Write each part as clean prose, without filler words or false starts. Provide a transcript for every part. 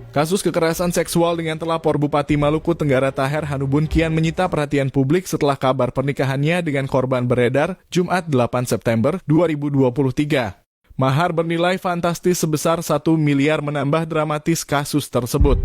Kasus kekerasan seksual dengan telapor Bupati Maluku Tenggara Taher Hanubun kian menyita perhatian publik setelah kabar pernikahannya dengan korban beredar Jumat 8 September 2023. Mahar bernilai fantastis sebesar 1 miliar menambah dramatis kasus tersebut.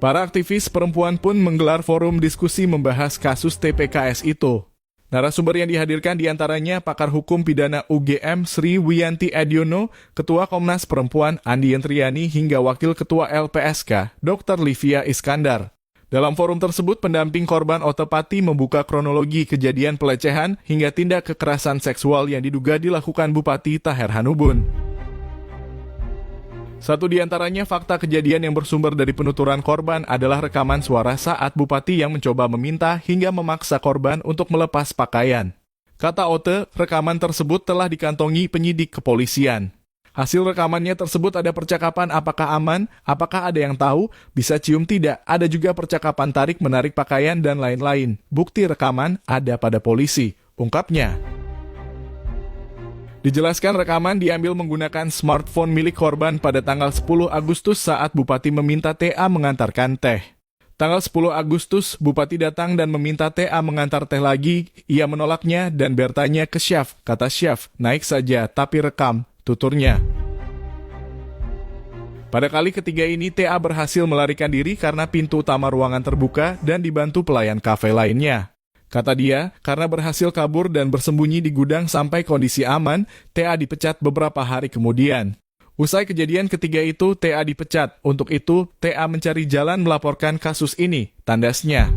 Para aktivis perempuan pun menggelar forum diskusi membahas kasus TPKS itu. Narasumber yang dihadirkan diantaranya pakar hukum pidana UGM Sri Wiyanti Ediono, Ketua Komnas Perempuan Andi Yentriani hingga Wakil Ketua LPSK Dr. Livia Iskandar. Dalam forum tersebut, pendamping korban Otepati membuka kronologi kejadian pelecehan hingga tindak kekerasan seksual yang diduga dilakukan Bupati Taher Hanubun. Satu di antaranya fakta kejadian yang bersumber dari penuturan korban adalah rekaman suara saat Bupati yang mencoba meminta hingga memaksa korban untuk melepas pakaian. Kata Ote, rekaman tersebut telah dikantongi penyidik kepolisian. Hasil rekamannya tersebut ada percakapan apakah aman, apakah ada yang tahu, bisa cium tidak, ada juga percakapan tarik-menarik pakaian dan lain-lain. Bukti rekaman ada pada polisi, ungkapnya. Dijelaskan rekaman diambil menggunakan smartphone milik korban pada tanggal 10 Agustus saat Bupati meminta TA mengantarkan teh. Tanggal 10 Agustus, Bupati datang dan meminta TA mengantar teh lagi. Ia menolaknya dan bertanya ke Syaf. Kata Syaf, naik saja tapi rekam, tuturnya. Pada kali ketiga ini, TA berhasil melarikan diri karena pintu utama ruangan terbuka dan dibantu pelayan kafe lainnya. Kata dia, karena berhasil kabur dan bersembunyi di gudang sampai kondisi aman, TA dipecat beberapa hari kemudian. Usai kejadian ketiga itu, TA dipecat. Untuk itu, TA mencari jalan melaporkan kasus ini, tandasnya.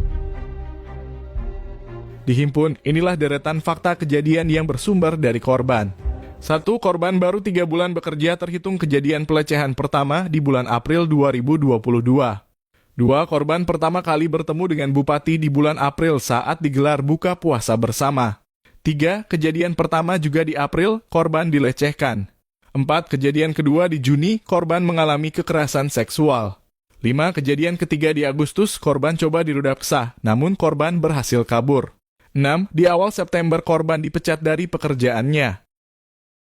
Dihimpun, inilah deretan fakta kejadian yang bersumber dari korban. 1. Korban baru 3 bulan bekerja terhitung kejadian pelecehan pertama di bulan April 2022. 2. Korban pertama kali bertemu dengan Bupati di bulan April saat digelar buka puasa bersama. 3. Kejadian pertama juga di April, korban dilecehkan. 4. Kejadian kedua di Juni, korban mengalami kekerasan seksual. 5. Kejadian ketiga di Agustus, korban coba dirudapksa, namun korban berhasil kabur. 6. Di awal September korban dipecat dari pekerjaannya.